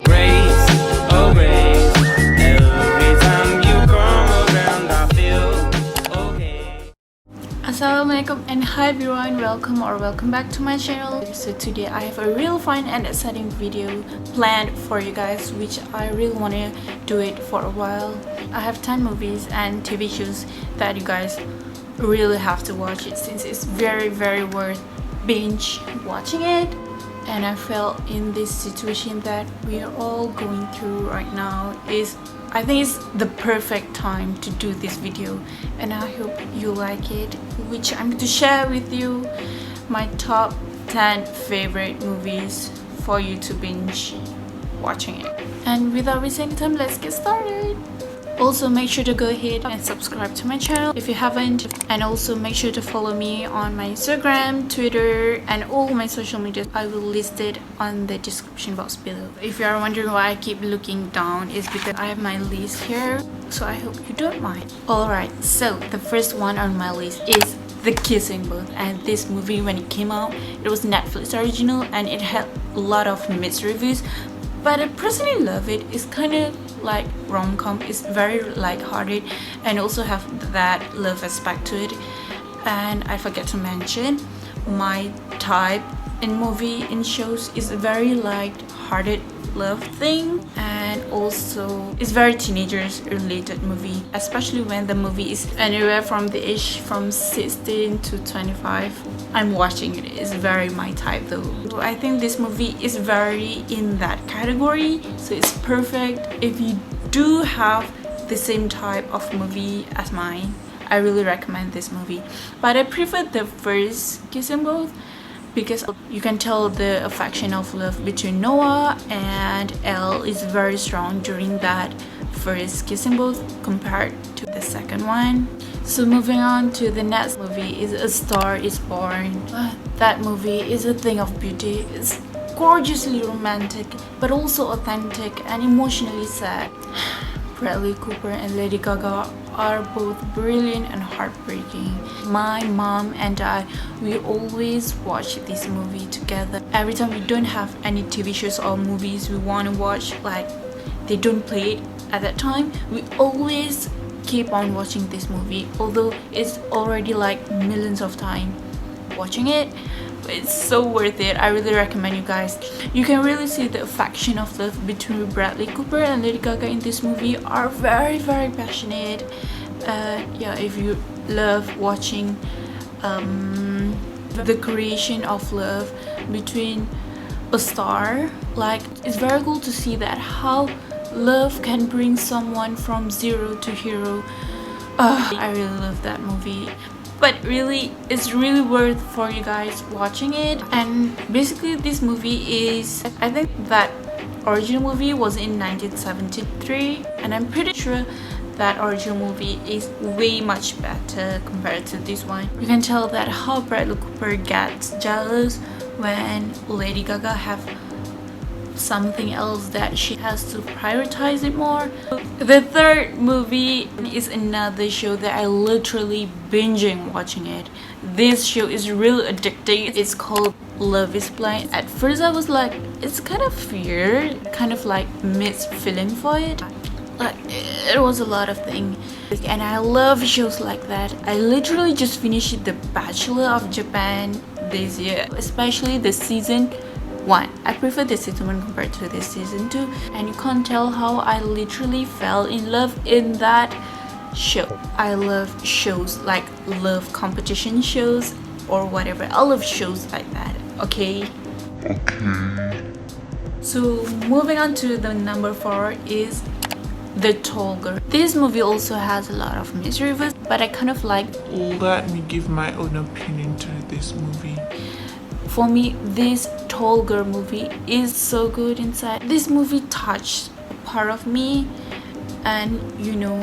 Grace, oh grace, every time you come around I feel okay. Assalamualaikum and hi everyone, welcome back to my channel. So today I have a real fun and exciting video planned for you guys, which I really want to do it for a while. I have 10 movies and TV shows that you guys really have to watch it, since it's very worth binge watching it. And I felt in this situation that we are all going through right now, I think it's the perfect time to do this video, and I hope you like it, which I'm going to share with you my top 10 favorite movies for you to binge watching it. And without wasting time, let's get started. Also, make sure to go ahead and subscribe to my channel if you haven't, and also make sure to follow me on my Instagram, Twitter, and all my social media. I will list it on the description box below. If you are wondering why I keep looking down, it's because I have my list here, so I hope you don't mind. Alright, so the first one on my list is The Kissing Booth, and this movie, when it came out, it was Netflix original and it had a lot of mixed reviews, but I personally love it. It's kind of like rom-com. It's very light-hearted and also have that love aspect to it. And I forget to mention, my type in movie and shows is a very light-hearted love thing, and also it's very teenagers related movie, especially when the movie is anywhere from the age from 16 to 25. I'm watching it. It's very my type though. So I think this movie is very in that category, so it's perfect if you do have the same type of movie as mine. I really recommend this movie, but I prefer the first Kissing Booth because you can tell the affection of love between Noah and Elle is very strong during that first Kissing Booth compared to the second one. So moving on to the next movie is A Star Is Born. That movie is a thing of beauty. It's gorgeously romantic, but also authentic and emotionally sad. Bradley Cooper and Lady Gaga are both brilliant and heartbreaking. My mom and I, we always watch this movie together. Every time we don't have any TV shows or movies we want to watch, like they don't play it at that time, we always keep on watching this movie, although it's already like millions of times watching it. It's so worth it. I really recommend you guys. You can really see the affection of love between Bradley Cooper and Lady Gaga in this movie are very passionate. Yeah, if you love watching the creation of love between a star, like it's very cool to see that how love can bring someone from zero to hero. I really love that movie. But really, it's really worth for you guys watching it. And basically this movie is, I think that original movie was in 1973, and I'm pretty sure that original movie is way much better compared to this one. You can tell that how Bradley Cooper gets jealous when Lady Gaga have something else that she has to prioritize it more. The third movie is another show that I literally binging watching it. This show is really addicting. It's called Love Is Blind. At first I was like, it's kind of weird, kind of like mixed feeling for it. Like it was a lot of things, and I love shows like that. I literally just finished The Bachelor of Japan this year, especially the season 1. I prefer the season 1 compared to the season 2, and you can't tell how I literally fell in love in that show. I love shows like love competition shows or whatever. I love shows like that. Okay. So moving on to the number 4 is The Togger. This movie also has a lot of mixed reviews, but I kind of like. Let me give my own opinion to this movie. For me, this Togger movie is so good inside. This movie touched a part of me, and you know,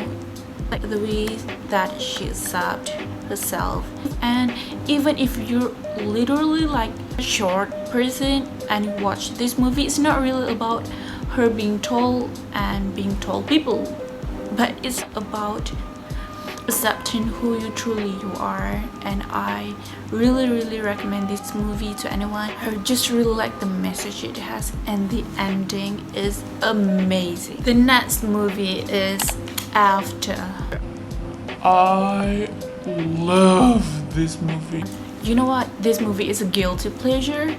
like the way that she accepted herself. And even if you're literally like a short person and you watch this movie, it's not really about her being tall and being tall people, but it's about accept question who you truly are. And I really recommend this movie to anyone. I just really like the message it has, and the ending is amazing. The next movie is After. I love this movie. You know what? This movie is a guilty pleasure.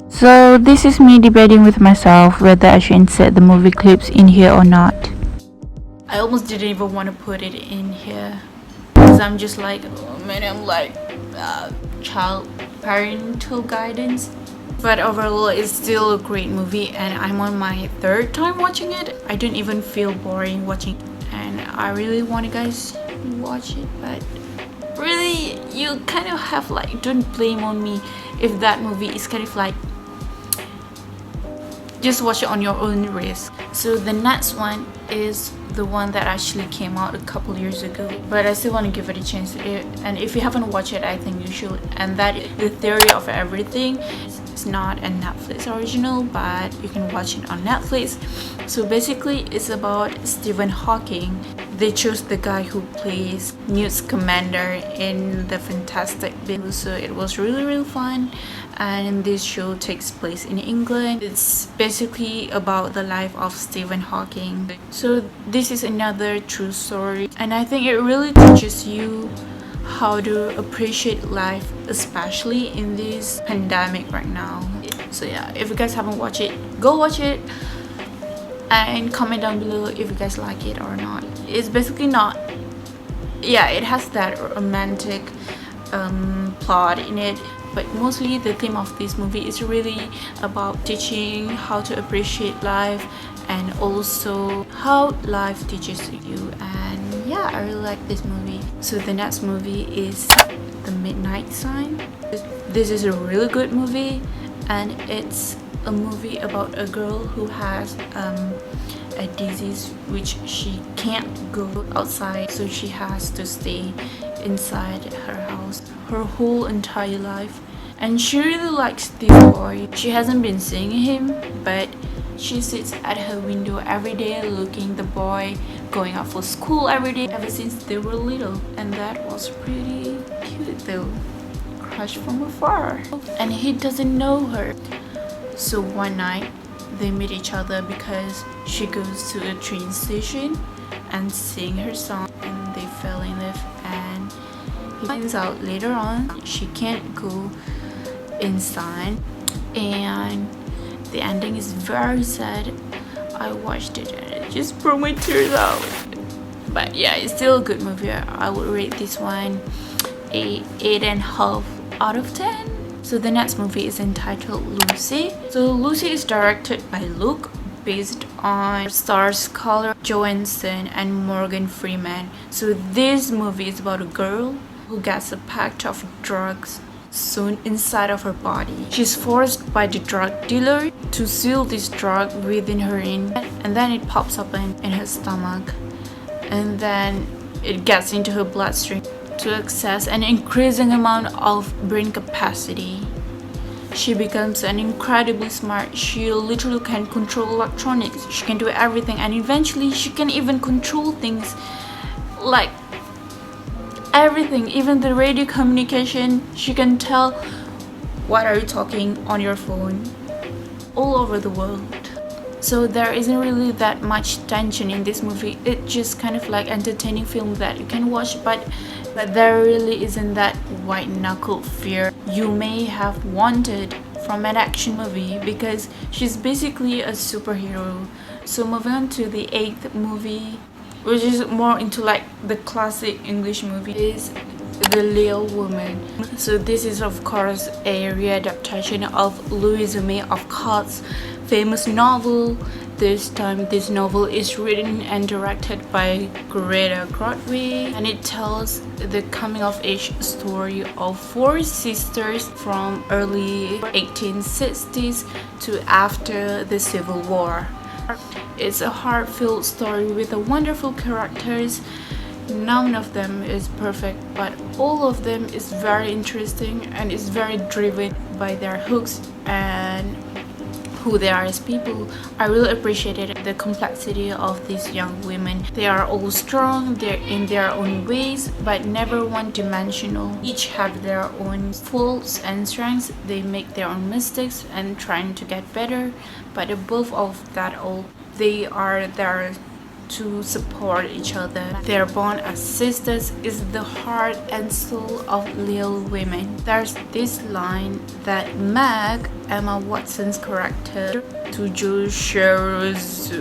So this is me debating with myself whether I should insert the movie clips in here or not. I almost didn't even want to put it in here because I'm just like, oh man, I'm like child parental guidance. But overall, it's still a great movie, and I'm on my third time watching it. I don't even feel boring watching it, and I really want you guys to watch it. But really, you kind of have like, don't blame on me if that movie is kind of like, just watch it on your own risk. So the next one is the one that actually came out a couple years ago, but I still want to give it a chance. And if you haven't watched it, I think you should. And that is The Theory of Everything. It's not a Netflix original, but you can watch it on Netflix. So basically, it's about Stephen Hawking. They chose the guy who plays Newt Scamander in the Fantastic Beasts. So it was really fun. And this show takes place in England. It's basically about the life of Stephen Hawking. So this is another true story, and I think it really teaches you how to appreciate life, especially in this pandemic right now. So yeah, if you guys haven't watched it, go watch it and comment down below if you guys like it or not. It's basically not, yeah, it has that romantic plot in it, but mostly the theme of this movie is really about teaching how to appreciate life, and also how life teaches you. And yeah, I really like this movie. So the next movie is The Midnight Sign. This is a really good movie, and it's a movie about a girl who has a disease which she can't go outside, so she has to stay inside her house her whole entire life. And she really likes this boy. She hasn't been seeing him, but she sits at her window every day looking the boy going out for school every day ever since they were little. And that was pretty cute though. Crush from afar. And he doesn't know her. So one night they meet each other because she goes to a train station and sing her song, and they fell in love. And he finds out later on she can't go inside, and the ending is very sad. I watched it and it just brought my tears out. But yeah, it's still a good movie. I would rate this one a 8.5 out of 10. So the next movie is entitled Lucy. So Lucy is directed by Luke, based on stars Scarlett Johansson and Morgan Freeman. So this movie is about a girl who gets a pack of drugs sewn inside of her body. She's forced by the drug dealer to seal this drug within her and then it pops up in her stomach, and then it gets into her bloodstream to access an increasing amount of brain capacity. She becomes an incredibly smart. She literally can control electronics. She can do everything, and eventually she can even control things like everything, even the radio communication. She can tell what are you talking on your phone all over the world. So there isn't really that much tension in this movie. It's just kind of like entertaining film that you can watch, but there really isn't that white knuckle fear you may have wanted from an action movie, because she's basically a superhero. So moving on to the 8th movie, which is more into like the classic English movie, is The Little Woman. So this is of course a readaptation of Louise May Alcott's famous novel. This time this novel is written and directed by Greta Gerwig, and it tells the coming of age story of 4 sisters from early 1860s to after the Civil War. It's a heart-filled story with a wonderful characters. None of them is perfect, but all of them is very interesting and is very driven by their hooks and who they are as people. I really appreciated the complexity of these young women. They are all strong, they're in their own ways, but never one-dimensional. Each have their own faults and strengths. They make their own mistakes and trying to get better, but above all of that all, they are there to support each other. Their bond as sisters is the heart and soul of Little Women. There's this line that Meg, Emma Watson's character, to Joe Sherrill's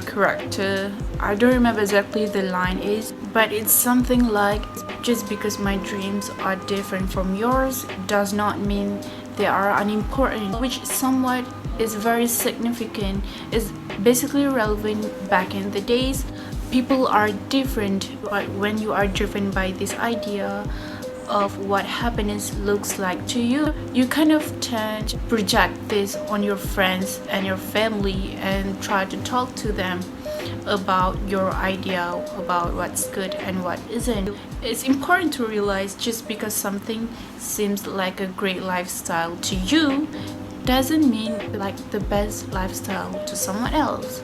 character, I don't remember exactly the line is, but it's something like, just because my dreams are different from yours does not mean they are unimportant, which somewhat is very significant, is basically relevant back in the days. People are different, but when you are driven by this idea of what happiness looks like to you, you kind of tend to project this on your friends and your family and try to talk to them about your idea about what's good and what isn't. It's important to realize just because something seems like a great lifestyle to you doesn't mean like the best lifestyle to someone else.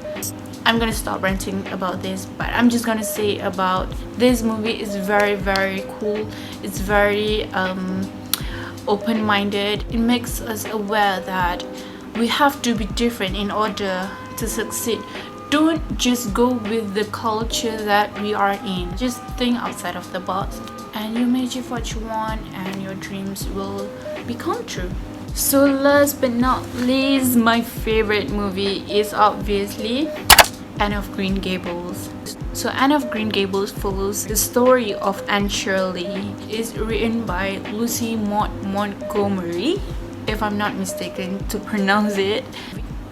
I'm gonna stop ranting about this, but I'm just gonna say about this movie is very cool. It's very open-minded. It makes us aware that we have to be different in order to succeed. Don't just go with the culture that we are in. Just think outside of the box and you may achieve what you want and your dreams will become true. So last but not least, my favorite movie is obviously Anne of Green Gables. So Anne of Green Gables follows the story of Anne Shirley. It's written by Lucy Maud Montgomery, if I'm not mistaken to pronounce it.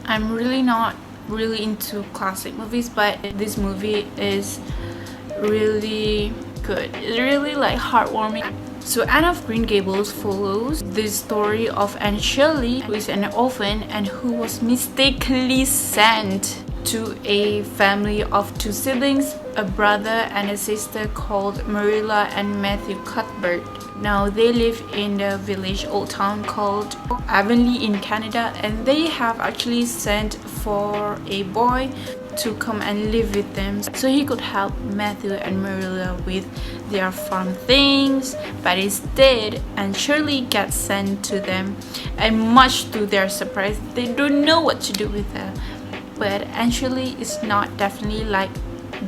I'm really not really into classic movies, but this movie is really good. It's really like heartwarming. So Anne of Green Gables follows the story of Anne Shirley, who is an orphan and who was mistakenly sent to a family of two siblings, a brother and a sister called Marilla and Matthew Cuthbert. Now they live in the village old town called Avonlea in Canada, and they have actually sent for a boy to come and live with them so he could help Matthew and Marilla with their farm things, but instead Anne Shirley gets sent to them, and much to their surprise they don't know what to do with her. But Anne Shirley is not definitely like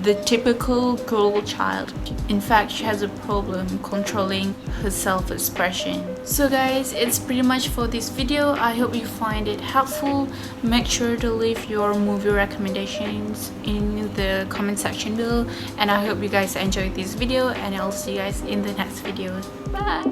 the typical girl child. In fact, she has a problem controlling her self-expression. So guys, it's pretty much for this video. I hope you find it helpful. Make sure to leave your movie recommendations in the comment section below, and I hope you guys enjoyed this video, and I'll see you guys in the next video. Bye.